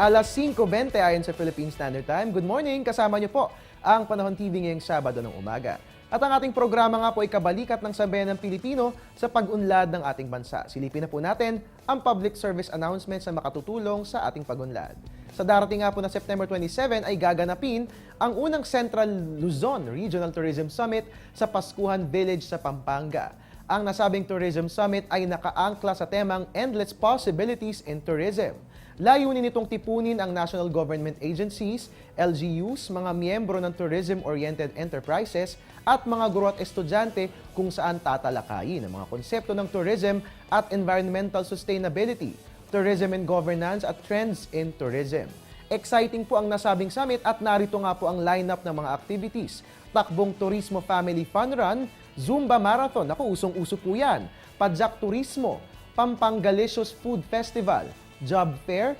Alas 5:20 ayon sa Philippine Standard Time. Good morning, kasama niyo po ang Panahon TV ngayong Sabado ng umaga. At ang ating programa nga po ay kabalikat ng sambayan ng Pilipino sa pag-unlad ng ating bansa. Silipin na po natin ang public service announcements na makatutulong sa ating pag-unlad. Sa darating nga po na September 27 ay gaganapin ang unang Central Luzon Regional Tourism Summit sa Pascuhan Village sa Pampanga. Ang nasabing Tourism Summit ay nakaangkla sa temang Endless Possibilities in Tourism. Layunin nitong tipunin ang national government agencies, LGUs, mga miyembro ng tourism-oriented enterprises at mga guro at estudyante kung saan tatalakayin ang mga konsepto ng tourism at environmental sustainability, tourism and governance at trends in tourism. Exciting po ang nasabing summit at narito nga po ang lineup ng mga activities. Takbong Turismo Family Fun Run, Zumba Marathon, naku, usong-uso po yan, Padjak Turismo, Pampangalicious Food Festival, Job Fair,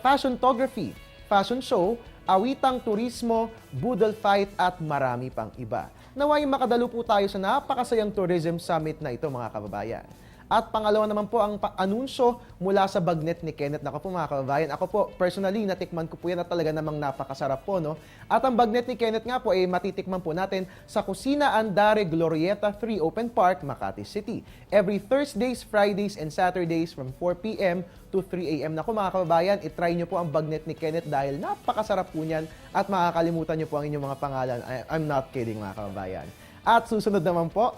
Fashiontography, Fashion Show, Awitang Turismo, Boodle Fight at marami pang iba. Naway makadalo po tayo sa napakasayang Tourism Summit na ito mga kababayan. At pangalawa naman po ang anunsyo mula sa bagnet ni Kenneth. Naku po mga kababayan, ako po personally natikman ko po yan at talaga namang napakasarap po. No? At ang bagnet ni Kenneth nga po ay matitikman po natin sa Kusina Andare Glorieta 3 Open Park, Makati City. Every Thursdays, Fridays, and Saturdays from 4 p.m. to 3 a.m. Naku mga kababayan, itry nyo po ang bagnet ni Kenneth dahil napakasarap po niyan at makakalimutan nyo po ang inyong mga pangalan. I'm not kidding mga kababayan. At susunod naman po,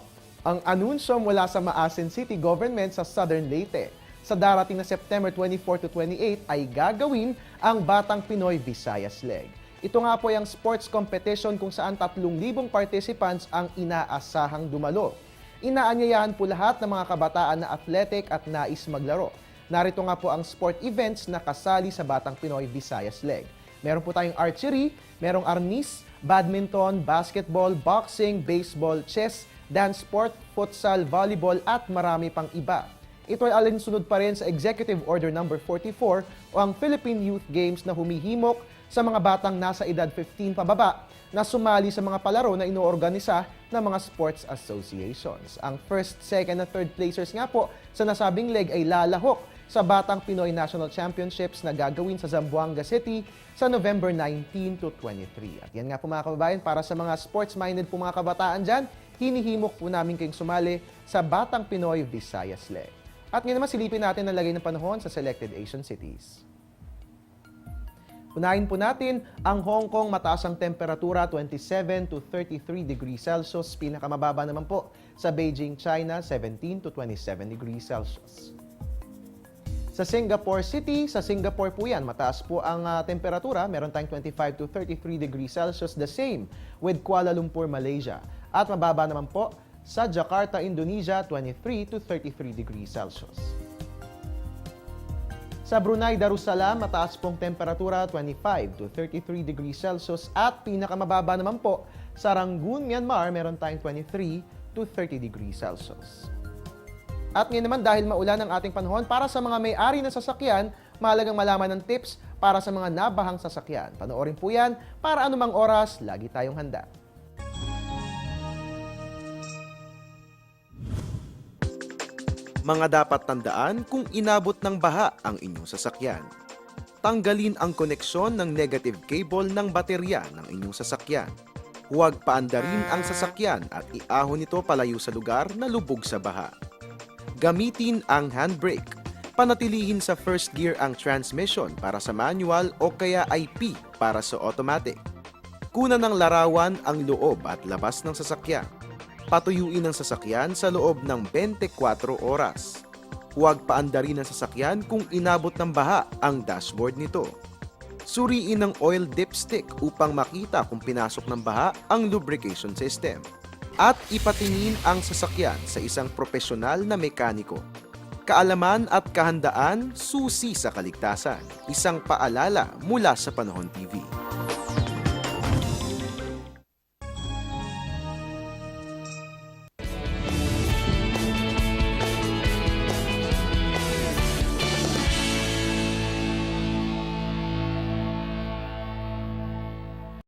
ang anunsyo mula sa Maasin City Government sa Southern Leyte. Sa darating na September 24 to 28 ay gagawin ang Batang Pinoy Visayas Leg. Ito nga po yung sports competition kung saan 3,000 participants ang inaasahang dumalo. Inaanyayahan po lahat ng mga kabataan na athletic at nais maglaro. Narito nga po ang sport events na kasali sa Batang Pinoy Visayas Leg. Meron po tayong archery, merong arnis, badminton, basketball, boxing, baseball, chess, dance sport, futsal, volleyball at marami pang iba. Ito ay alinsunod pa rin sa Executive Order No. 44 o ang Philippine Youth Games na humihimok sa mga batang nasa edad 15 pababa na sumali sa mga palaro na inoorganisa ng mga sports associations. Ang first, second at third placers nga po sa nasabing leg ay lalahok sa Batang Pinoy National Championships na gagawin sa Zamboanga City sa November 19 to 23. At yan nga po mga kababayan, para sa mga sports-minded po mga kabataan dyan, hinihimok po namin kayong sumali sa Batang Pinoy Visayas Leg. At ngayon naman silipin natin ang lagay ng panahon sa selected Asian cities. Unahin po natin ang Hong Kong, mataas ang temperatura 27 to 33 degrees Celsius. Pinakamababa naman po sa Beijing, China 17 to 27 degrees Celsius. Sa Singapore City, sa Singapore po yan, mataas po ang temperatura. Meron tayong 25 to 33 degrees Celsius. The same with Kuala Lumpur, Malaysia. At mababa naman po sa Jakarta, Indonesia, 23 to 33 degrees Celsius. Sa Brunei Darussalam, mataas pong temperatura 25 to 33 degrees Celsius at pinakamababa naman po sa Rangoon, Myanmar, meron tayong 23 to 30 degrees Celsius. At ngayon naman dahil maulan ang ating panahon, para sa mga may-ari ng sasakyan, mahalagang malaman ng tips para sa mga nabahang sasakyan. Panoorin po yan para anumang oras, lagi tayong handa. Mga dapat tandaan kung inabot ng baha ang inyong sasakyan. Tanggalin ang koneksyon ng negative cable ng baterya ng inyong sasakyan. Huwag paandarin ang sasakyan at iahon ito palayo sa lugar na lubog sa baha. Gamitin ang handbrake. Panatilihin sa first gear ang transmission para sa manual o kaya ay P para sa automatic. Kunan ng larawan ang loob at labas ng sasakyan. Patuyuin ang sasakyan sa loob ng 24 oras. Huwag paandarin ang sasakyan kung inabot ng baha ang dashboard nito. Suriin ang oil dipstick upang makita kung pinasok ng baha ang lubrication system. At ipatingin ang sasakyan sa isang profesional na mekaniko. Kaalaman at kahandaan, susi sa kaligtasan. Isang paalala mula sa Panahon TV.